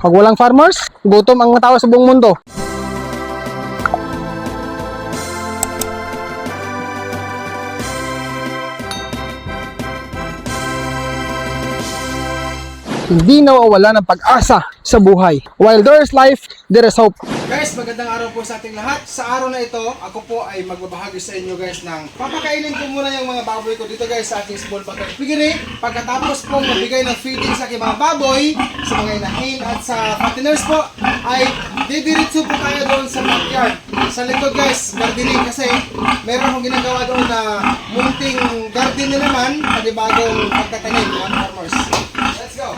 Pag walang farmers, gutom ang mga tao sa buong mundo. Hindi nawawala ng pag-asa sa buhay. While there is life, there is hope. Guys, magandang araw po sa ating lahat. Sa araw na ito, ako po ay magbabahagi sa inyo guys ng papakainin ko muna yung mga baboy ko dito guys sa ating small butter piggery. Pagkatapos po magbigay ng feeding sa aking mga baboy, sa mga inahin at sa fatteners po, ay didiritso po tayo doon sa backyard. Sa likod guys, gardening kasi meron akong ginagawa doon na munting garden na naman, panibagong pagtatanim mga farmers. Let's go!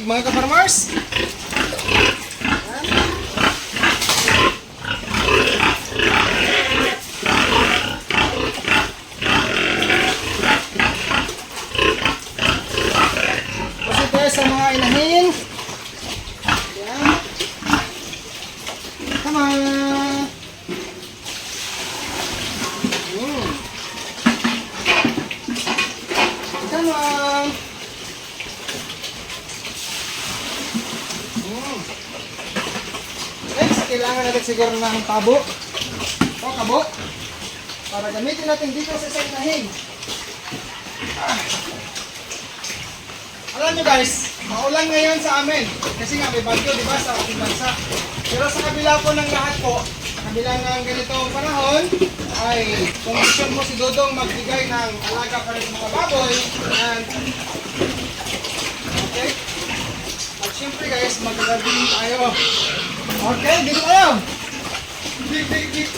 Mga ka-farmers, kasi tayo sa mga inahin. Yan. Come on. Come on. Next, kailangan natin siguro ng tabo o kabo para gamitin natin dito sa isang inahin. Alam nyo guys, maulan ngayon sa amin kasi nga may bagyo diba sa ating bansa. Pero sa kabila po ng lahat po, sa kabila ng ganitong panahon ay kondisyon mo si Dodong magbigay ng alaga para sa mga baboy. And okay, at syempre guys, mag-gardening tayo. Okay, dito tayo. Dig. Okay.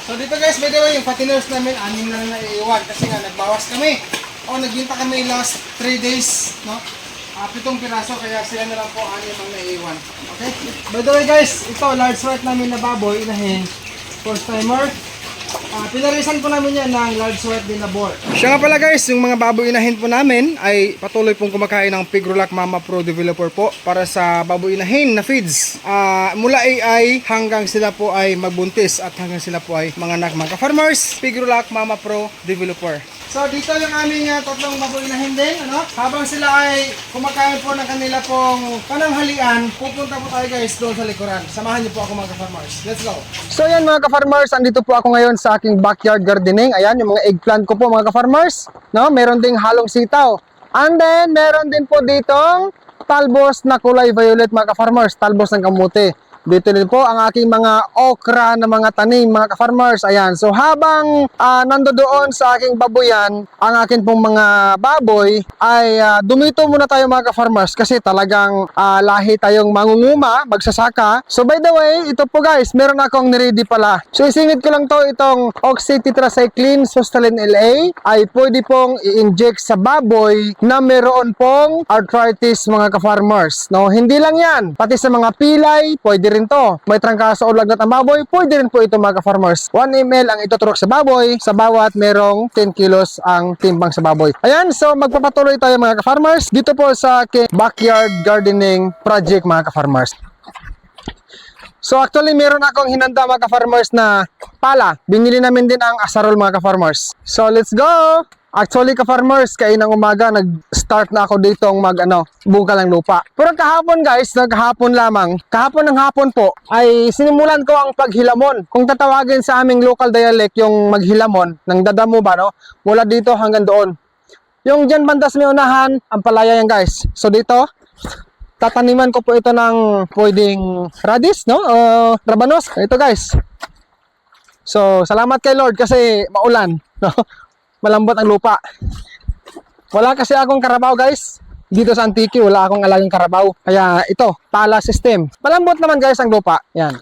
So dito guys, by the way, yung fatteners namin, 6 na lang naiiwan kasi nga nagbawas kami. O nagbinta kami last 3 days, no? 7 piraso, kaya sila na lang po 6 ang naiiwan. Okay? By the way guys, ito large weight namin na baboy, inahin, first timer. Pinarisan po namin yan ng large weight din na boar. Siya nga pala guys, yung mga baboy inahin po namin ay patuloy pong kumakain ng Pigrolac Mama Pro Developer po para sa baboy inahin na feeds. Mula AI hanggang sila po ay magbuntis at hanggang sila po ay mga anak mga ka-farmers, Pigrolac Mama Pro Developer. So dito yung aming tatlong baboy inahin din, ano? Habang sila ay kumakain po ng kanila pong pananghalian, pupunta po tayo guys doon sa likuran. Samahan niyo po ako mga ka-farmers. Let's go! So yan mga ka-farmers, andito po ako ngayon sa aking backyard gardening. Ayan yung mga eggplant ko po mga ka-farmers. No? Meron ding halong sitaw. And then meron din po ditong talbos na kulay violet mga ka-farmers. Talbos ng kamote. Dito din po ang aking mga okra na mga tanim, mga ka-farmers. Ayan. So habang nandoon sa aking baboyan, ang akin pong mga baboy, ay dumito muna tayo mga ka-farmers kasi talagang lahi tayong mangunguma, magsasaka. So by the way, ito po guys, meron akong niready pala. So isingit ko lang to, itong Oxytetracycline Sustaline LA ay pwede pong i-inject sa baboy na meron pong arthritis mga ka-farmers. No, hindi lang yan, pati sa mga pilay, pwede rin to. May trangkaso o lagnat ang baboy, pwede rin po ito mga ka-farmers. 1 ml ang ituturok sa baboy, sa bawat merong 10 kilos ang timbang sa baboy. Ayan, so magpapatuloy tayo mga ka-farmers dito po sa aking backyard gardening project mga ka-farmers. So actually meron akong hinanda mga ka-farmers na pala. Binili namin din ang asarol mga ka-farmers. So let's go! Actually, ka-farmers, kainang umaga, nag-start na ako ditong bungkal ng lupa. Pero kahapon guys, kahapon ng hapon po, ay sinimulan ko ang paghilamon. Kung tatawagin sa aming local dialect, yung maghilamon, ng dadamo ba, no? Mula dito hanggang doon. Yung dyan bandas may unahan, ang palaya yan guys. So dito, tataniman ko po ito ng pwedeng radish, no? Rabanos. Ito guys. So, salamat kay Lord kasi maulan, no? Malambot ang lupa. Wala kasi akong karabaw guys. Dito sa Antique, wala akong alagang karabaw. Kaya ito, pala system. Malambot naman guys ang lupa. Yan.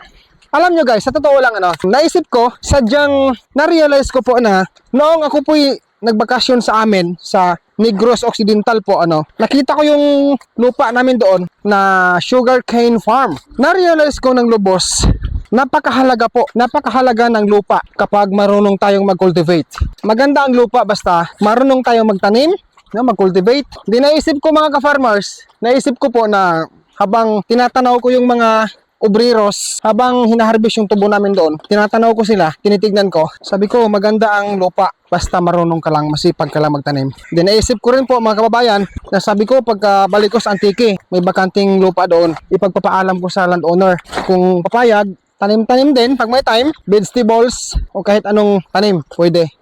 Alam nyo guys, sa totoo lang naisip ko, sadyang na-realize ko po na noong ako po'y nagbakasyon sa amin sa Negros Occidental po nakita ko yung lupa namin doon na sugarcane farm. Na-realize ko ng lubos, napakahalaga ng lupa kapag marunong tayong mag-cultivate. Maganda ang lupa basta marunong tayong magtanim, mag-cultivate. Di naisip ko mga ka-farmers, naisip ko po na habang tinatanaw ko yung mga obreros, habang hinaharvest yung tubo namin doon, tinatanaw ko sila, tinitignan ko, sabi ko maganda ang lupa basta marunong ka lang, masipag ka lang magtanim. Then naisip ko rin po mga kababayan, na sabi ko pagkabalik ko sa Antique, may bakanting lupa doon, ipagpapaalam ko sa landowner kung papayag, tanim-tanim din pag may time, vegetables o kahit anong tanim, pwede.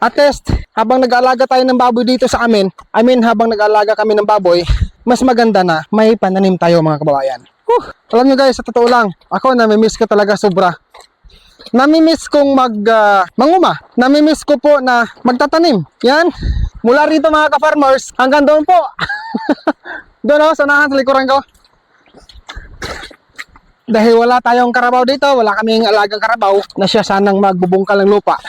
At least, habang nag-aalaga tayo ng baboy dito sa amin, habang nag-aalaga kami ng baboy, mas maganda na may pananim tayo mga kababayan. Alam nyo guys, sa totoo lang, ako namimiss ko talaga sobra. Namimiss kong manguma. Namimiss ko po na magtatanim. Yan, mula rito mga ka-farmers, hanggang doon po. Doon sa unahan, sa likuran ko. Dahil wala tayong karabaw dito, wala kaming alagang karabaw, na siya sanang magbubungkal ng lupa.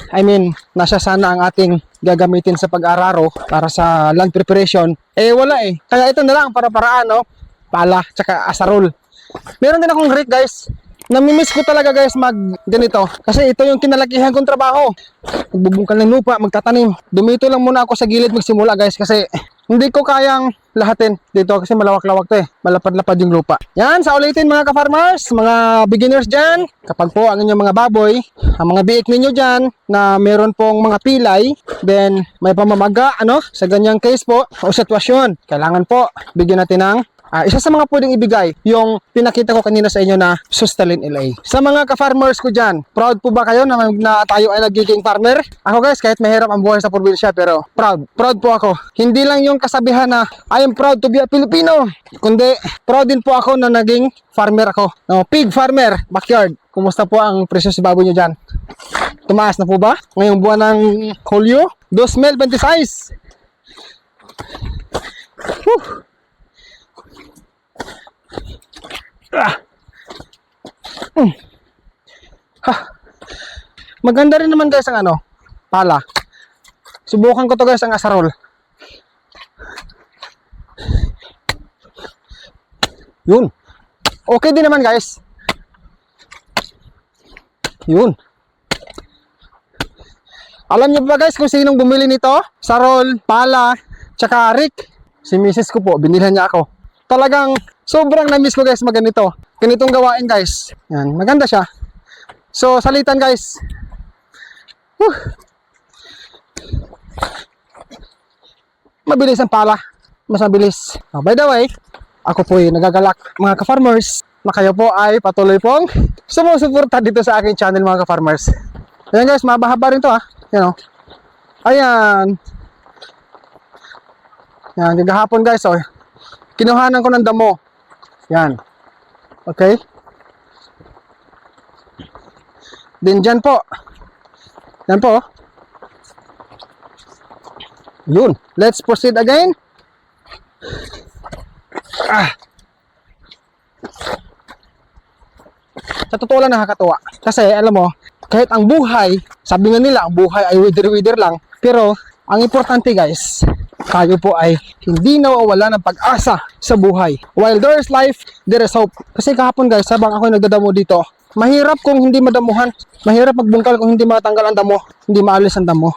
Nasya sana ang ating gagamitin sa pag-araro para sa land preparation. Wala Kaya ito na lang para paraan, pala, tsaka asarol. Meron din akong rake guys. Namimiss ko talaga guys mag ganito. Kasi ito yung kinalakihan kong trabaho. Magbubungkal ng lupa, magtatanim. Dumito lang muna ako sa gilid magsimula guys kasi hindi ko kayang lahatin dito kasi malawak-lawak to malapad-lapad yung lupa. Yan, sa ulitin mga ka-farmers, mga beginners dyan, kapag po ang inyong mga baboy, ang mga biik ninyo dyan na meron pong mga pilay, then may pamamaga, sa ganyang case po o sitwasyon, kailangan po bigyan natin ng isa sa mga pwedeng ibigay, yung pinakita ko kanina sa inyo na Sustalin LA. Sa mga ka-farmers ko dyan, proud po ba kayo na tayo ay nagiging farmer? Ako guys, kahit mahirap ang buhay sa probinsya, pero proud po ako. Hindi lang yung kasabihan na I am proud to be a Filipino, kundi proud din po ako na naging farmer ako. Pig farmer, backyard. Kumusta po ang presyo si baboy nyo dyan? Tumaas na po ba? Ngayong buwan ng Hulyo? 2026. Maganda rin naman guys ang pala. Subukan ko to guys ang asarol. Yun. Okay din naman guys. Yun. Alam niyo ba guys kung sinong bumili nito? Sarol, pala, tsaka Rick. Si misis ko po, binilhan niya ako. Talagang sobrang na-miss ko guys magganito. Ganitong gawain guys. Yan, maganda siya. So, salitan guys. Mabilis ang pala. Mas mabilis. By the way, ako po ay nagagalak mga ka-farmers na kayo po ay patuloy pong sumusuporta dito sa aking channel mga ka-farmers. Ayan guys, mahaba rin to Yan Ayan. Yan, gagahapon guys kinuhanan ko ng damo. Yan. Okay. Then dyan po. Yan po. Yun. Let's proceed again. Sa totoo lang nakakatuwa. Kasi alam mo, kahit ang buhay, sabi nga nila, ang buhay ay wither-wither lang. Pero, ang importante guys, tayo po ay hindi nawawala ng pag-asa sa buhay. While there is life, there is hope. Kasi kahapon guys, habang ako nagdadamo dito, mahirap kung hindi madamuhan. Mahirap magbungkal kung hindi matanggal ang damo, hindi maalis ang damo.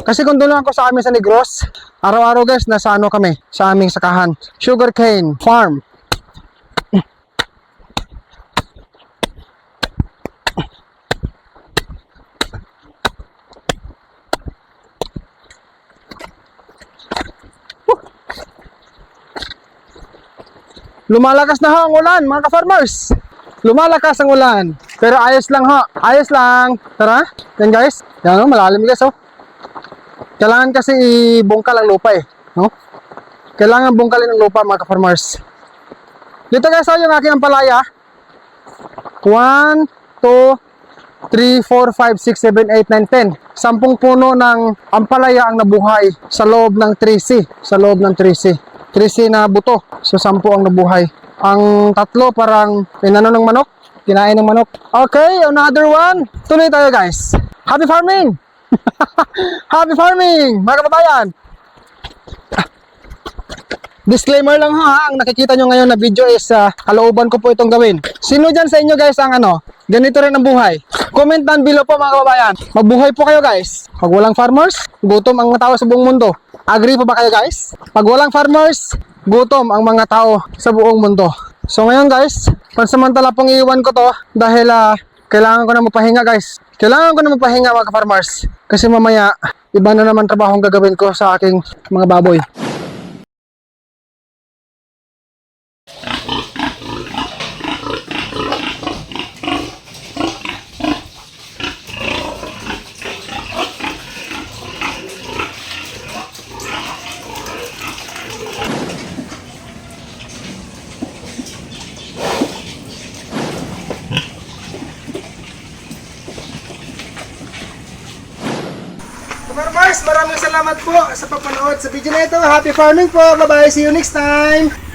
Kasi kung doon ako sa amin sa Negros, araw-araw guys, nasa kami, sa aming sakahan. Sugarcane farm. Lumalakas na ho ang ulan, mga ka-farmers. Lumalakas ang ulan. Pero ayos lang ho. Ayos lang. Tara. Yan guys. Yan o, malalim guys oh. Kailangan kasi ibungkal ang lupa eh. No? Kailangan bungkalin ang lupa mga ka-farmers. Dito guys oh, yung aking ampalaya. 1, 2, 3, 4, 5, 6, 7, 8, 9, 10. 10 puno ng ampalaya ang nabuhay sa loob ng 3C. Sa loob ng 3C. 3C na buto. So 10 ang nabuhay. Ang 3 parang inano ng manok. Kinain ng manok. Okay, another one. Tuloy tayo guys. Happy farming! Happy farming! Mga kababayan! Disclaimer lang ha, ang nakikita nyo ngayon na video is kalooban ko po itong gawin. Sino dyan sa inyo guys ang ganito rin ang buhay? Comment down below po mga kababayan. Magbuhay po kayo guys. Pag walang farmers, gutom ang mga tao sa buong mundo. Agree po ba kayo guys? Pag walang farmers, gutom ang mga tao sa buong mundo. So ngayon guys, pansamantala pong iiwan ko to dahil kailangan ko na mapahinga guys. Kailangan ko na mapahinga mga farmers kasi mamaya iba na naman trabaho ang gagawin ko sa aking mga baboy. Farmers, maraming salamat po sa papanood sa video na ito. Happy farming po. Bye-bye. See you next time.